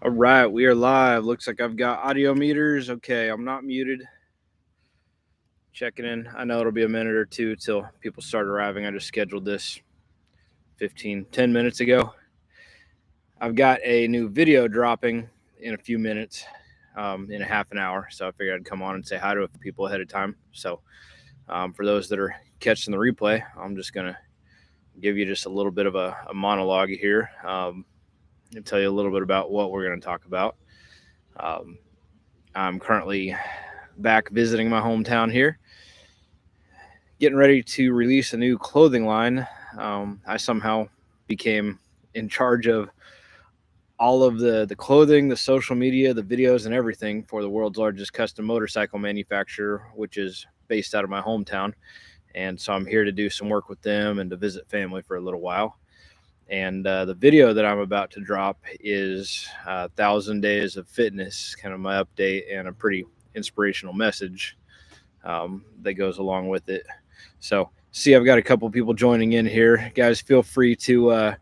All right, we are live. Looks like I've got audio meters. Okay, I'm not muted. Checking in. I know it'll be a minute or two till people start arriving. I just scheduled this 10 minutes ago. I've got a new video dropping in a few minutes, in a half an hour. So I figured I'd come on and say hi to a few people ahead of time. So for those that are catching the replay, I'm just going to give you just a little bit of a monologue here and tell you a little bit about what we're going to talk about. I'm currently back visiting my hometown here, getting ready to release a new clothing line. I somehow became in charge of all of the clothing, the social media, the videos, and everything for the world's largest custom motorcycle manufacturer, which is based out of my hometown. And so I'm here to do some work with them and to visit family for a little while. And the video that I'm about to drop is 1,000 Days of Fitness, kind of my update and a pretty inspirational message that goes along with it. So, see, I've got a couple people joining in here. Guys, feel free to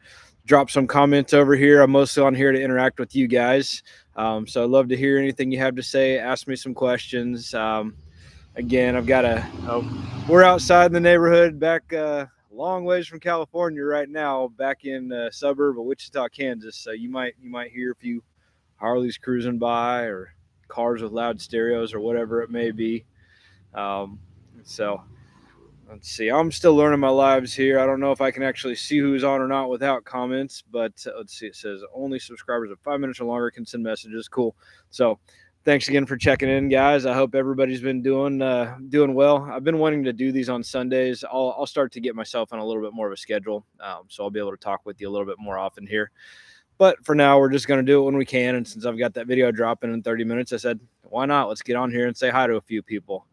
drop some comments over here. I'm mostly on here to interact with you guys. So I'd love to hear anything you have to say. Ask me some questions. Again, I've got we're outside in the neighborhood back a long ways from California right now, back in the suburb of Wichita, Kansas. So you might hear a few Harleys cruising by or cars with loud stereos or whatever it may be. So let's see. I'm still learning my lives here. I don't know if I can actually see who's on or not without comments, but let's see. It says only subscribers of 5 minutes or longer can send messages. Cool. So thanks again for checking in, guys. I hope everybody's been doing well. I've been wanting to do these on Sundays. I'll start to get myself on a little bit more of a schedule, so I'll be able to talk with you a little bit more often here. But for now, we're just going to do it when we can. And since I've got that video dropping in 30 minutes, I said, why not? Let's get on here and say hi to a few people.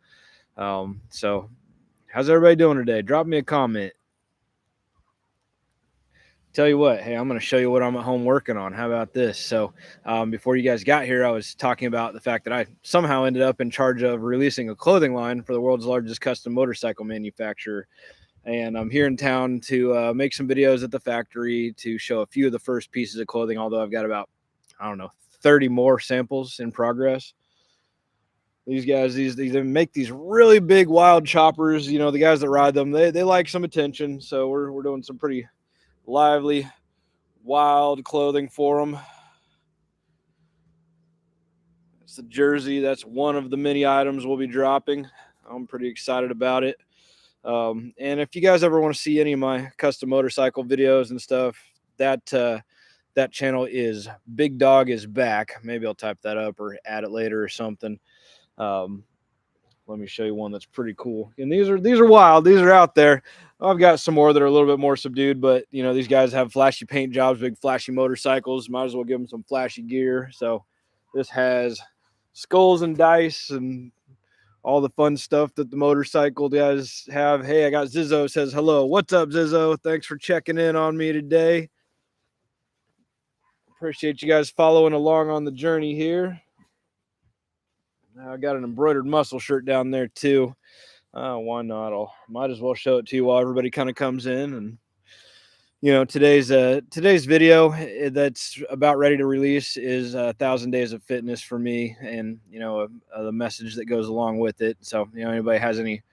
So how's everybody doing today? Drop me a comment. Tell you what, hey, I'm going to show you what I'm at home working on. How about this? So before you guys got here, I was talking about the fact that I somehow ended up in charge of releasing a clothing line for the world's largest custom motorcycle manufacturer. And I'm here in town to make some videos at the factory to show a few of the first pieces of clothing, although I've got about, 30 more samples in progress. These guys, they make these really big wild choppers. The guys that ride them, they like some attention. So we're doing some pretty lively, wild clothing for them. It's the jersey. That's one of the many items we'll be dropping. I'm pretty excited about it. And if you guys ever want to see any of my custom motorcycle videos and stuff, that channel is Big Dog is Back. Maybe I'll type that up or add it later or something. Let me show you one that's pretty cool. And these are wild. These are out there. I've got some more that are a little bit more subdued, but these guys have flashy paint jobs, big flashy motorcycles. Might as well give them some flashy gear. So this has skulls and dice and all the fun stuff that the motorcycle guys have. Hey, I got Zizzo says hello. What's up, Zizzo? Thanks for checking in on me today. Appreciate you guys following along on the journey here. I got an embroidered muscle shirt down there too. Why not? I might as well show it to you while everybody kind of comes in. And today's video that's about ready to release is 1,000 Days of Fitness for me, and the message that goes along with it. So anybody has any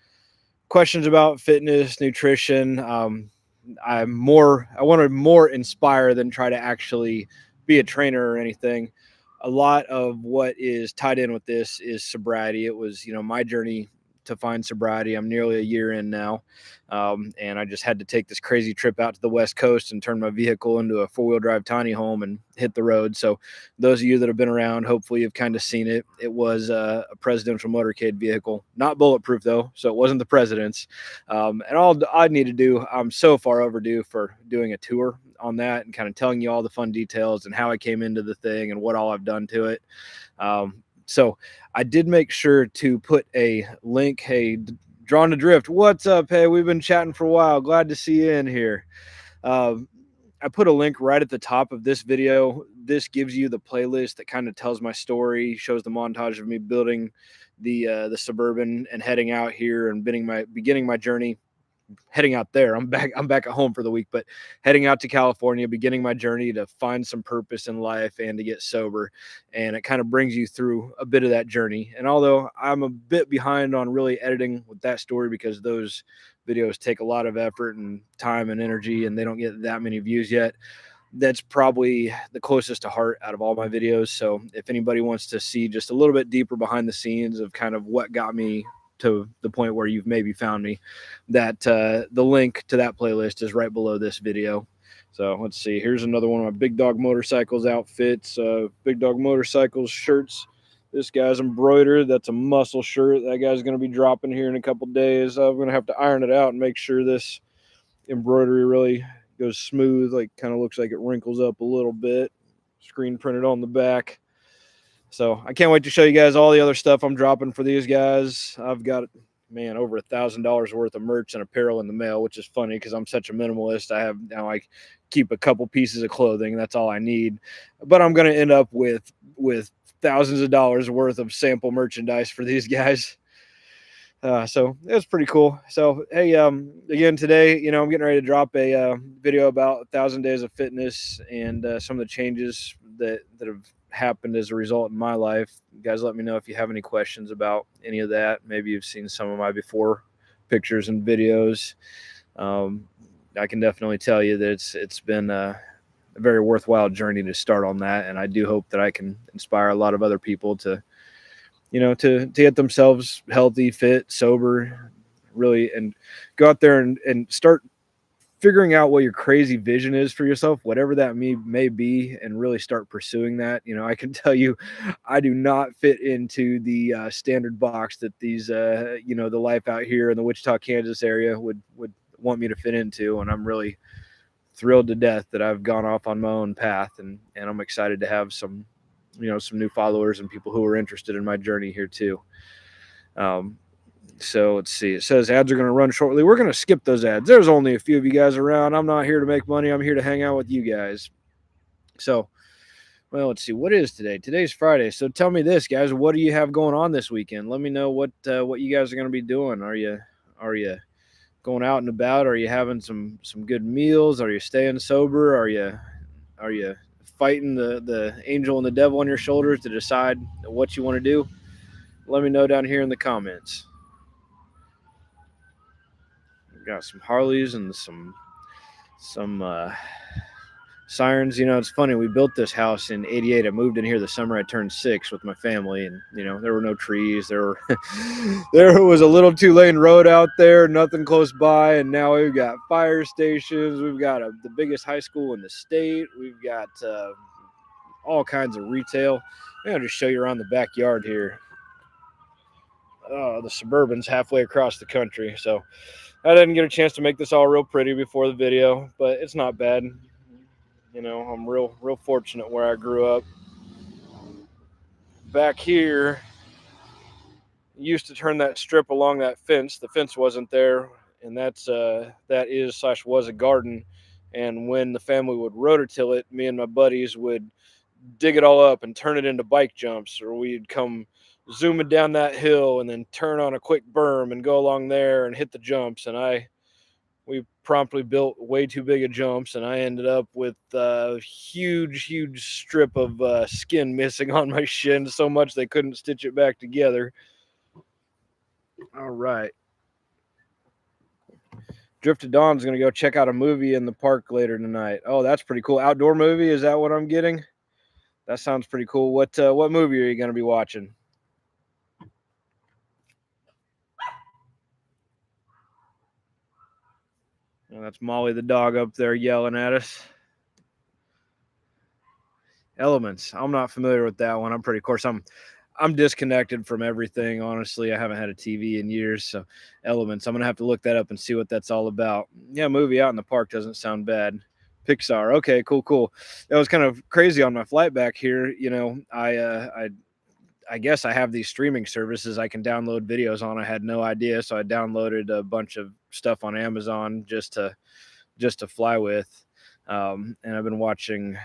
questions about fitness, nutrition, I want to more inspire than try to actually be a trainer or anything. A lot of what is tied in with this is sobriety. It was, my journey to find sobriety. I'm nearly a year in now. And I just had to take this crazy trip out to the West Coast and turn my vehicle into a 4-wheel drive tiny home and hit the road. So those of you that have been around, hopefully you've kind of seen it. It was a presidential motorcade vehicle, not bulletproof though. So it wasn't the president's. And all I need to do, I'm so far overdue for doing a tour on that and kind of telling you all the fun details and how I came into the thing and what all I've done to it. So I did make sure to put a link. Hey, Drawn to Drift, what's up? Hey, we've been chatting for a while. Glad to see you in here. I put a link right at the top of this video. This gives you the playlist that kind of tells my story, shows the montage of me building the Suburban and heading out here and beginning my journey heading out there. I'm back at home for the week, but heading out to California, beginning my journey to find some purpose in life and to get sober. And it kind of brings you through a bit of that journey. And although I'm a bit behind on really editing with that story because those videos take a lot of effort and time and energy and they don't get that many views yet, that's probably the closest to heart out of all my videos. So if anybody wants to see just a little bit deeper behind the scenes of kind of what got me to the point where you've maybe found me, that the link to that playlist is right below this video. So let's see, here's another one of my Big Dog Motorcycles outfits, Big Dog Motorcycles shirts. This guy's embroidered. That's a muscle shirt. That guy's going to be dropping here in a couple days. I'm going to have to iron it out and make sure this embroidery really goes smooth, like kind of looks like it wrinkles up a little bit. Screen printed on the back. So I can't wait to show you guys all the other stuff I'm dropping for these guys. I've got, man, over $1,000 worth of merch and apparel in the mail, which is funny because I'm such a minimalist. I keep a couple pieces of clothing. That's all I need. But I'm going to end up with thousands of dollars worth of sample merchandise for these guys. So it was pretty cool. So, hey, again, today, I'm getting ready to drop a video about 1,000 days of fitness and some of the changes that have happened as a result in my life. You guys, let me know if you have any questions about any of that. Maybe you've seen some of my before pictures and videos. I can definitely tell you that it's been a very worthwhile journey to start on that. And I do hope that I can inspire a lot of other people to get themselves healthy, fit, sober, really, and go out there and start figuring out what your crazy vision is for yourself, whatever that may be, and really start pursuing that. I can tell you, I do not fit into the standard box that these, the life out here in the Wichita, Kansas area would want me to fit into. And I'm really thrilled to death that I've gone off on my own path, and I'm excited to have some new followers and people who are interested in my journey here too. So let's see. It says ads are going to run shortly. We're going to skip those ads. There's only a few of you guys around. I'm not here to make money. I'm here to hang out with you guys. So, well, let's see. What is today? Today's Friday. So tell me this, guys. What do you have going on this weekend? Let me know what you guys are going to be doing. Are you going out and about? Are you having some good meals? Are you staying sober? Are you fighting the angel and the devil on your shoulders to decide what you want to do? Let me know down here in the comments. We've got some Harleys and some sirens. It's funny, we built this house in '88. I moved in here the summer I turned 6 with my family, and there were no trees. There was a little 2-lane road out there, nothing close by, and now we've got fire stations. We've got the biggest high school in the state. We've got all kinds of retail. I'll just show you around the backyard here. The Suburban's halfway across the country. So I didn't get a chance to make this all real pretty before the video, but it's not bad. I'm real fortunate where I grew up. Back here, used to turn that strip along that fence. The fence wasn't there, and that was a garden. And when the family would rototill it, me and my buddies would dig it all up and turn it into bike jumps, or we'd come zooming down that hill and then turn on a quick berm and go along there and hit the jumps. And we promptly built way too big of jumps, and I ended up with a huge strip of skin missing on my shin, so much they couldn't stitch it back together. All right. Drifted Dawn's going to go check out a movie in the park later tonight. Oh, that's pretty cool. Outdoor movie, is that what I'm getting? That sounds pretty cool. What movie are you going to be watching? Well, that's Molly the dog up there yelling at us. Elements. I'm not familiar with that one. Of course, I'm disconnected from everything. Honestly, I haven't had a TV in years. So Elements, I'm going to have to look that up and see what that's all about. Yeah, movie out in the park doesn't sound bad. Pixar. Okay, cool. That was kind of crazy on my flight back here. I guess I have these streaming services I can download videos on. I had no idea, so I downloaded a bunch of stuff on Amazon just to fly with. And I've been watching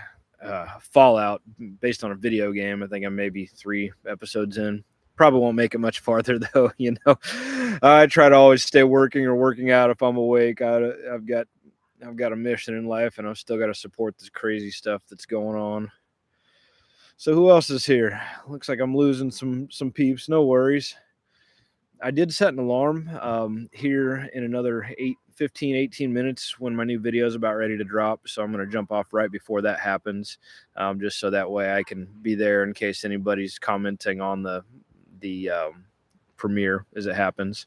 Fallout based on a video game. I think I'm maybe 3 episodes in. Probably won't make it much farther though. I try to always stay working or working out if I'm awake. I've got a mission in life, and I've still got to support this crazy stuff that's going on. So who else is here? Looks like I'm losing some peeps. No worries. I did set an alarm here in another 15, 18 minutes when my new video is about ready to drop. So I'm going to jump off right before that happens, just so that way I can be there in case anybody's commenting on the premiere as it happens.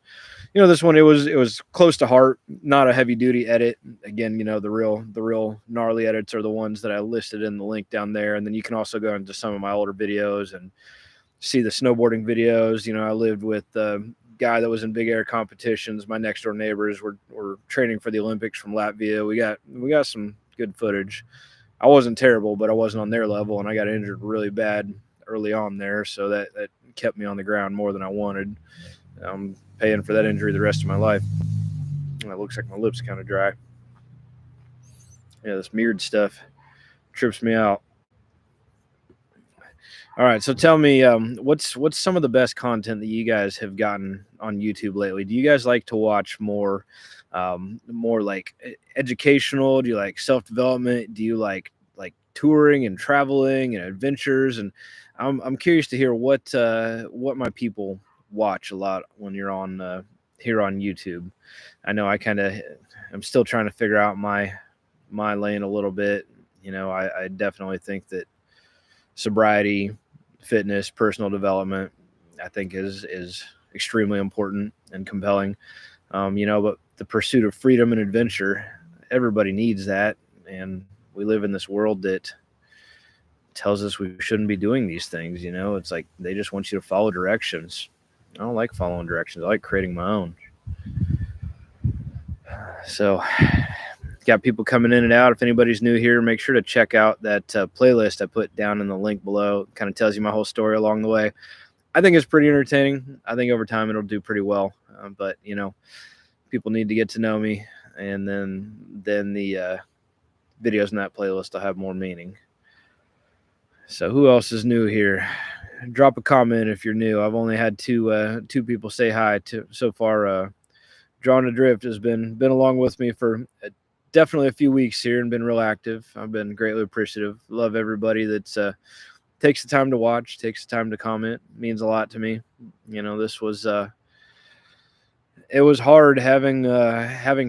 This one, it was close to heart, not a heavy duty edit. Again, the real gnarly edits are the ones that I listed in the link down there. And then you can also go into some of my older videos and see the snowboarding videos. I lived with guy that was in big air competitions. My next door neighbors were training for the Olympics from Latvia. We got some good footage. I wasn't terrible, but I wasn't on their level, and I got injured really bad early on there, so that kept me on the ground more than I wanted. I'm paying for that injury the rest of my life. And it looks like my lips kind of dry. Yeah, this mirrored stuff trips me out. All right, so tell me, what's some of the best content that you guys have gotten on YouTube lately? Do you guys like to watch more like educational? Do you like self-development? Do you like touring and traveling and adventures? And I'm curious to hear what my people watch a lot when you're on here on YouTube. I know I'm still trying to figure out my lane a little bit. I definitely think that sobriety, fitness, personal development, I think is extremely important and compelling. But the pursuit of freedom and adventure, everybody needs that. And we live in this world that tells us we shouldn't be doing these things. It's like they just want you to follow directions. I don't like following directions. I like creating my own. So got people coming in and out. If anybody's new here, make sure to check out that playlist I put down in the link below. It kind of tells you my whole story along the way. I think it's pretty entertaining. I think over time it'll do pretty well. But people need to get to know me, and then the videos in that playlist will have more meaning. So who else is new here? Drop a comment if you're new. I've only had two people say hi so far. Drawn Adrift has been along with me for definitely a few weeks here and been real active. I've been greatly appreciative. Love everybody that's takes the time to watch, takes the time to comment. It means a lot to me. This was it was hard having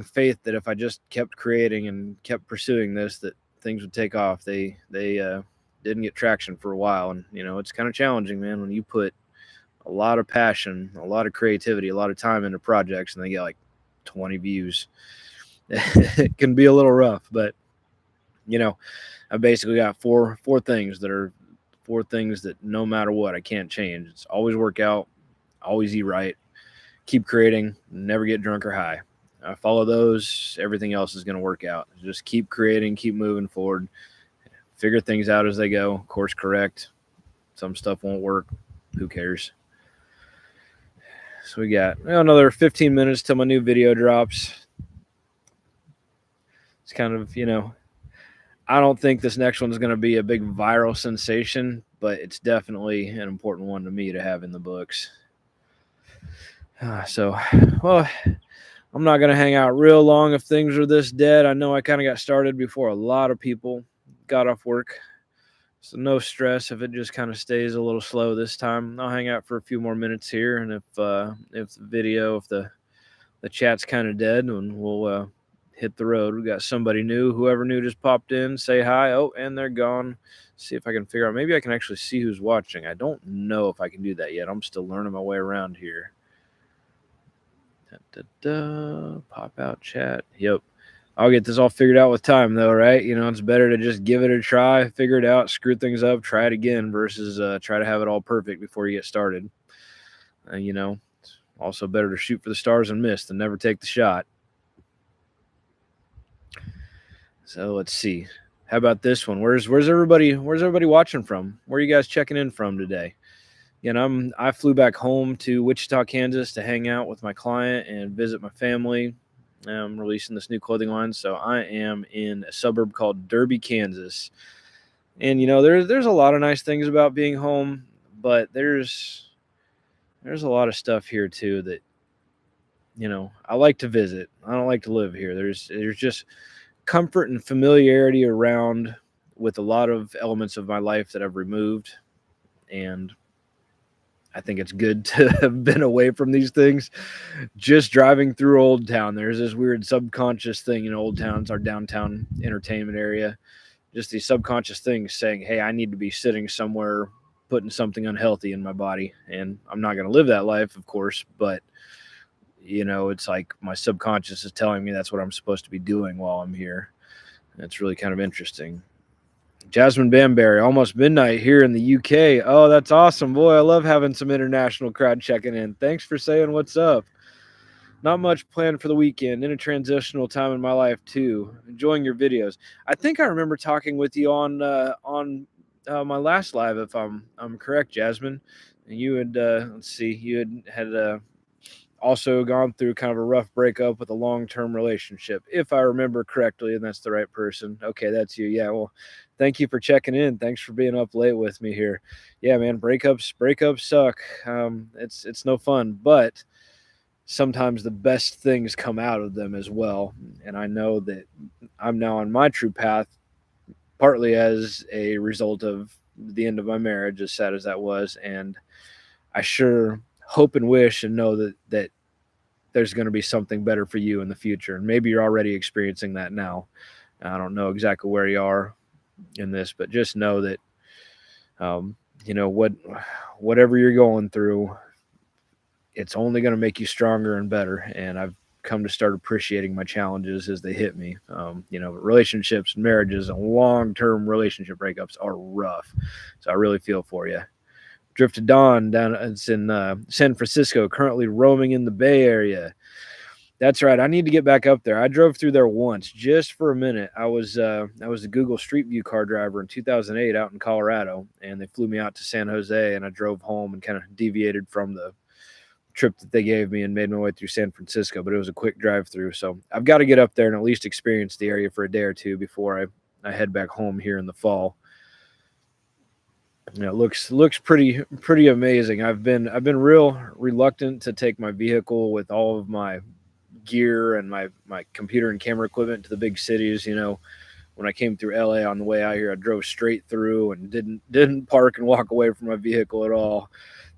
faith that if I just kept creating and kept pursuing this, that things would take off. They didn't get traction for a while, and it's kind of challenging, man, when you put a lot of passion, a lot of creativity, a lot of time into projects, and they get like 20 views. It can be a little rough, but I basically got four things that no matter what I can't change. It's always work out, always eat right, keep creating, never get drunk or high. I follow those, everything else is going to work out. Just keep creating, keep moving forward, figure things out as they go, course correct. Some stuff won't work. Who cares? So we got another 15 minutes till my new video drops. It's kind of, I don't think this next one is going to be a big viral sensation, but it's definitely an important one to me to have in the books. Well, I'm not going to hang out real long if things are this dead. I know I kind of got started before a lot of people got off work. So no stress if it just kind of stays a little slow this time. I'll hang out for a few more minutes here, and if the chat's kind of dead, and we'll hit the road. We got somebody new. Whoever new just popped in. Say hi. Oh, and they're gone. See if I can figure out. Maybe I can actually see who's watching. I don't know if I can do that yet. I'm still learning my way around here. Pop out chat. Yep. I'll get this all figured out with time, though, right? It's better to just give it a try, figure it out, screw things up, try it again versus try to have it all perfect before you get started. It's also better to shoot for the stars and miss than never take the shot. So let's see. How about this one? Where's everybody watching from? Where are you guys checking in from today? I flew back home to Wichita, Kansas to hang out with my client and visit my family. I'm releasing this new clothing line, so I am in a suburb called Derby, Kansas. And there's a lot of nice things about being home, but there's a lot of stuff here too that I like to visit. I don't like to live here. There's just comfort and familiarity around with a lot of elements of my life that I've removed, and I think it's good to have been away from these things. Just driving through Old Town, there's this weird subconscious thing in Old Town. It's our downtown entertainment area. Just these subconscious things saying, hey, I need to be sitting somewhere putting something unhealthy in my body. And I'm not going to live that life, of course, but it's like my subconscious is telling me that's what I'm supposed to be doing while I'm here. It's really kind of interesting. Jasmine Bamberry, almost midnight here in the UK. Oh, that's awesome. Boy, I love having some international crowd checking in. Thanks for saying what's up. Not much planned for the weekend. In a transitional time in my life too. Enjoying your videos. I think I remember talking with you on my last live, if I'm correct, Jasmine. And you had let's see, you had also gone through kind of a rough breakup with a long-term relationship, if I remember correctly, and that's the right person. Okay, that's you. Yeah, well, thank you for checking in. Thanks for being up late with me here. Yeah, man, breakups suck. It's no fun, but sometimes the best things come out of them as well. And I know that I'm now on my true path, partly as a result of the end of my marriage, as sad as that was. And I sure hope and wish and know that there's going to be something better for you in the future. And maybe you're already experiencing that now. I don't know exactly where you are in this, but just know that, whatever you're going through, it's only going to make you stronger and better. And I've come to start appreciating my challenges as they hit me. Relationships and marriages and long-term relationship breakups are rough. So I really feel for you. Drifted Dawn down. It's in San Francisco, currently roaming in the Bay Area. That's right. I need to get back up there. I drove through there once, just for a minute. I was a Google Street View car driver in 2008 out in Colorado, and they flew me out to San Jose, and I drove home and kind of deviated from the trip that they gave me and made my way through San Francisco. But it was a quick drive through, so I've got to get up there and at least experience the area for a day or two before I head back home here in the fall. It looks pretty amazing. I've been real reluctant to take my vehicle with all of my gear and my computer and camera equipment to the big cities. When I came through LA on the way out here, I drove straight through and didn't park and walk away from my vehicle at all.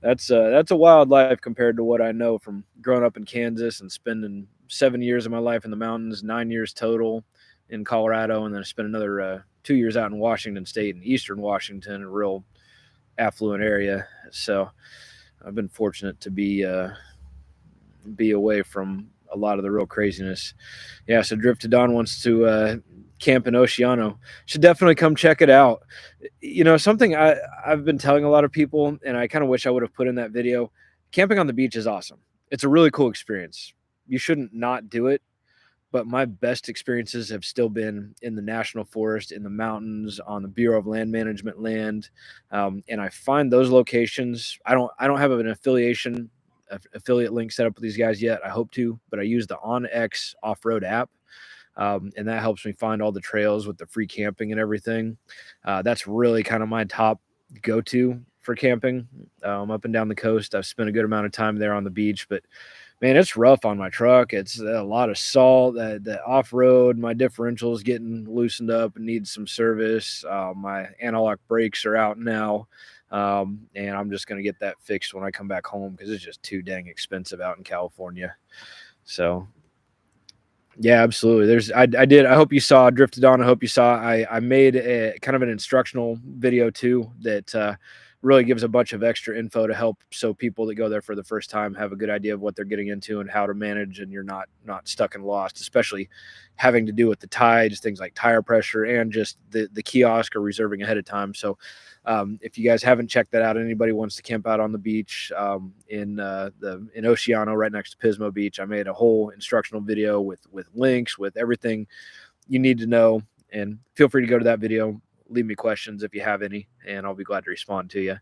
That's a wild life compared to what I know from growing up in Kansas and spending 7 years of my life in the mountains, 9 years total in Colorado, and then I spent another 2 years out in Washington State in Eastern Washington, a real affluent area. So I've been fortunate to be away from a lot of the real craziness. Yeah, so Drifted Dawn wants to camp in Oceano. Should definitely come check it out. Something I've been telling a lot of people, and I kind of wish I would have put in that video, camping on the beach is awesome. It's a really cool experience. You shouldn't not do it. But my best experiences have still been in the national forest, in the mountains, on the Bureau of Land Management land, and I find those locations. I don't have an affiliate link set up with these guys yet. I hope to, but I use the OnX off-road app, and that helps me find all the trails with the free camping and everything. That's really kind of my top go-to for camping up and down the coast. I've spent a good amount of time there on the beach, but man, it's rough on my truck. It's a lot of salt. The off-road, my differential's getting loosened up and needs some service. My anti-lock brakes are out now, and I'm just going to get that fixed when I come back home because it's just too dang expensive out in California. So, yeah, absolutely. I hope you saw Drifted On. I hope you saw. I made a kind of an instructional video too that really gives a bunch of extra info to help so people that go there for the first time have a good idea of what they're getting into and how to manage, and you're not stuck and lost, especially having to do with the tides, things like tire pressure, and just the kiosk or reserving ahead of time. So if you guys haven't checked that out, anybody wants to camp out on the beach in Oceano right next to Pismo Beach, I made a whole instructional video with links, with everything you need to know, and feel free to go to that video. Leave me questions if you have any, and I'll be glad to respond to you.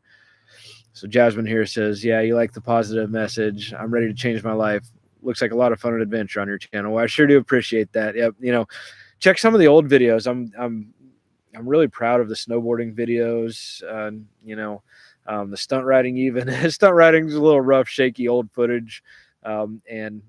So Jasmine here says, yeah, you like the positive message. I'm ready to change my life. Looks like a lot of fun and adventure on your channel. Well, I sure do appreciate that. Yep. Check some of the old videos. I'm really proud of the snowboarding videos. The stunt riding, even stunt riding is a little rough, shaky old footage. And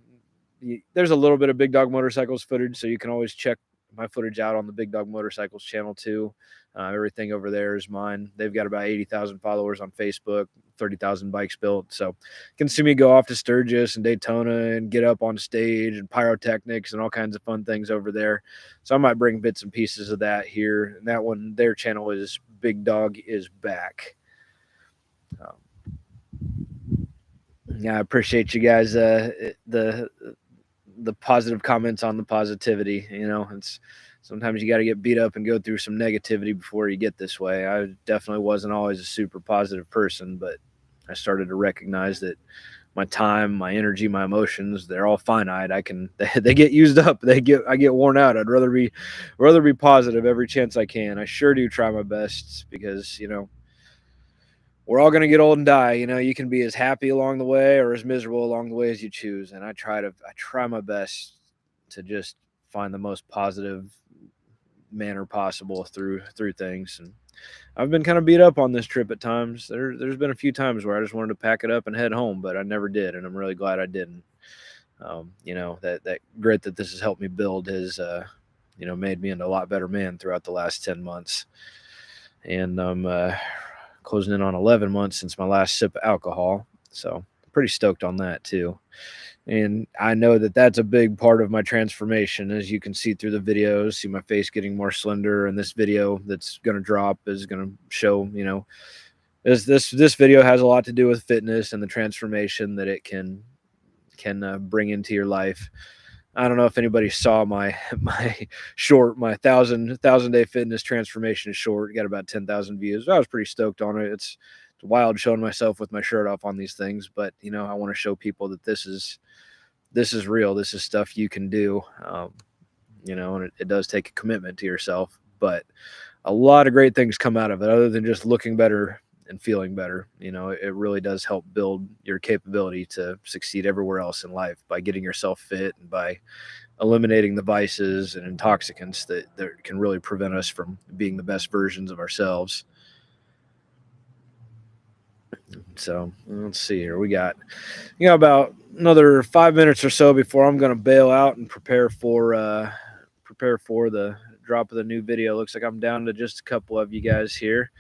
there's a little bit of Big Dog Motorcycles footage, so you can always check my footage out on the Big Dog Motorcycles channel too. Everything over there is mine. They've got about 80,000 followers on Facebook, 30,000 bikes built. So you can see me go off to Sturgis and Daytona and get up on stage and pyrotechnics and all kinds of fun things over there. So I might bring bits and pieces of that here. And that one, their channel is Big Dog is Back. Yeah, I appreciate you guys. The positive comments on the positivity. It's sometimes you got to get beat up and go through some negativity before you get this way. I definitely wasn't always a super positive person, but I started to recognize that my time, my energy, my emotions, they're all finite. They get used up. I get worn out. I'd rather be positive every chance I can. I sure do try my best because, we're all going to get old and die. You can be as happy along the way or as miserable along the way as you choose. And I try my best to just find the most positive manner possible through things. And I've been kind of beat up on this trip at times. There's been a few times where I just wanted to pack it up and head home, but I never did. And I'm really glad I didn't. That grit that this has helped me build has, made me into a lot better man throughout the last 10 months. And I'm, closing in on 11 months since my last sip of alcohol. So I'm pretty stoked on that too. And I know that that's a big part of my transformation. As you can see through the videos, see my face getting more slender. And this video that's going to drop is going to show, this video has a lot to do with fitness and the transformation that it can bring into your life. I don't know if anybody saw my short, my 1,000 day fitness transformation short. Got about 10,000 views. I was pretty stoked on it. It's wild showing myself with my shirt off on these things, but I want to show people that this is real. This is stuff you can do. And it does take a commitment to yourself, but a lot of great things come out of it other than just looking better and feeling better. It really does help build your capability to succeed everywhere else in life by getting yourself fit and by eliminating the vices and intoxicants that can really prevent us from being the best versions of ourselves. So let's see here. We got about another 5 minutes or so before I'm going to bail out and prepare for the drop of the new video. Looks like I'm down to just a couple of you guys here.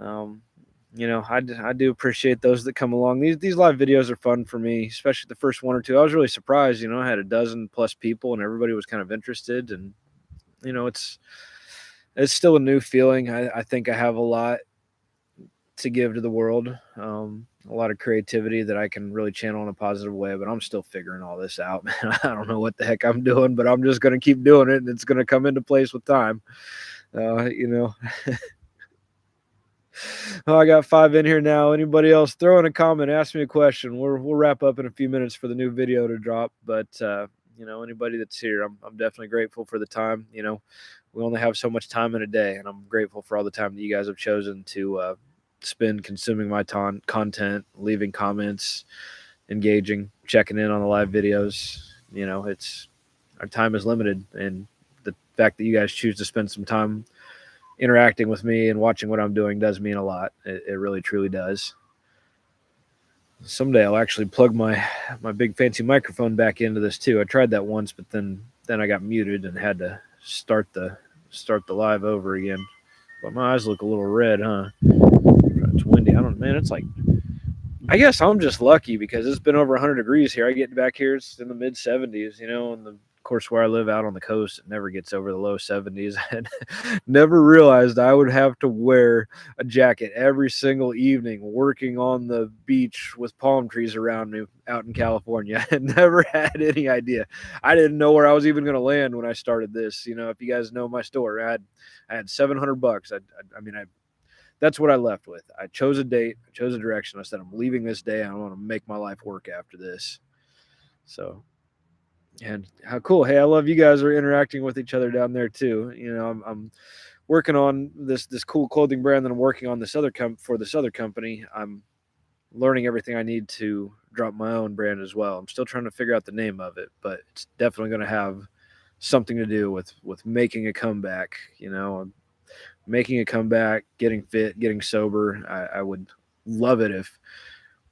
I do appreciate those that come along. These live videos are fun for me, especially the first one or two. I was really surprised, I had a dozen plus people and everybody was kind of interested. And, it's still a new feeling. I think I have a lot to give to the world, a lot of creativity that I can really channel in a positive way, but I'm still figuring all this out, man. I don't know what the heck I'm doing, but I'm just going to keep doing it and it's going to come into place with time. Oh, I got 5 in here now. Anybody else throw in a comment, ask me a question. We'll wrap up in a few minutes for the new video to drop. But anybody that's here, I'm definitely grateful for the time. We only have so much time in a day, and I'm grateful for all the time that you guys have chosen to spend consuming my content, leaving comments, engaging, checking in on the live videos. It's our time is limited, and the fact that you guys choose to spend some time interacting with me and watching what I'm doing does mean a lot. It really, truly does. Someday I'll actually plug my big fancy microphone back into this too. I tried that once, but then I got muted and had to start the live over again. But my eyes look a little red, huh? It's windy. It's like, I guess I'm just lucky because it's been over 100 degrees here. I get back here, it's in the mid 70s, and of course, where I live out on the coast, it never gets over the low 70s. I never realized I would have to wear a jacket every single evening working on the beach with palm trees around me out in California. I never had any idea. I didn't know where I was even going to land when I started this. If you guys know my story, I had $700. That's what I left with. I chose a date, I chose a direction. I said, I'm leaving this day. I want to make my life work after this. So, and how cool. Hey, I love you guys are interacting with each other down there too. I'm working on this cool clothing brand that I'm working on for this other company. I'm learning everything I need to drop my own brand as well. I'm still trying to figure out the name of it, but it's definitely going to have something to do with making a comeback, making a comeback, getting fit, getting sober. I would love it if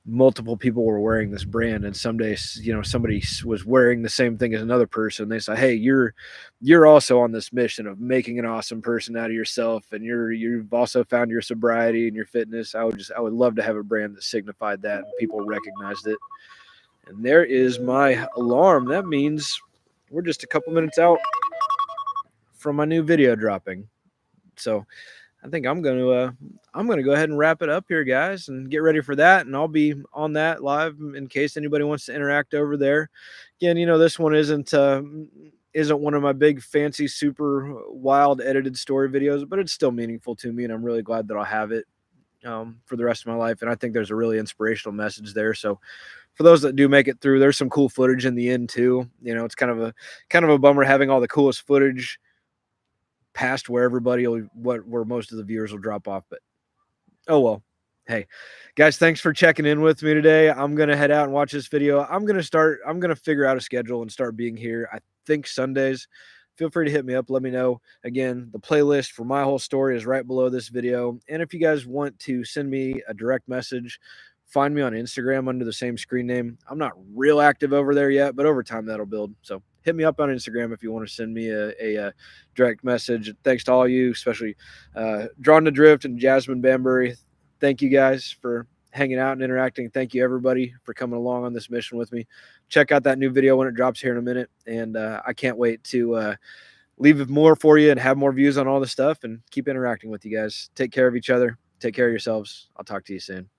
multiple people were wearing this brand, and someday, you know, somebody was wearing the same thing as another person. They say, hey, you're also on this mission of making an awesome person out of yourself, and you've also found your sobriety and your fitness. I would love to have a brand that signified that and people recognized it. And there is my alarm. That means we're just a couple minutes out from my new video dropping. So I think I'm gonna go ahead and wrap it up here, guys, and get ready for that. And I'll be on that live in case anybody wants to interact over there. Again, you know, this one isn't one of my big fancy super wild edited story videos, but it's still meaningful to me, and I'm really glad that I'll have it for the rest of my life. And I think there's a really inspirational message there. So for those that do make it through, there's some cool footage in the end too. You know, it's kind of a bummer having all the coolest footage past where where most of the viewers will drop off, but oh well. Hey guys, thanks for checking in with me today. I'm gonna head out and watch this video. I'm gonna figure out a schedule and start being here. I think Sundays. Feel free to hit me up, let me know. Again, the playlist for my whole story is right below this video, and if you guys want to send me a direct message, find me on Instagram under the same screen name. I'm not real active over there yet, but over time that'll build. So hit me up on Instagram if you want to send me a direct message. Thanks to all you, especially Drawn to Drift and Jasmine Bambury. Thank you guys for hanging out and interacting. Thank you everybody for coming along on this mission with me. Check out that new video when it drops here in a minute, and I can't wait to leave more for you and have more views on all this stuff and keep interacting with you guys. Take care of each other. Take care of yourselves. I'll talk to you soon.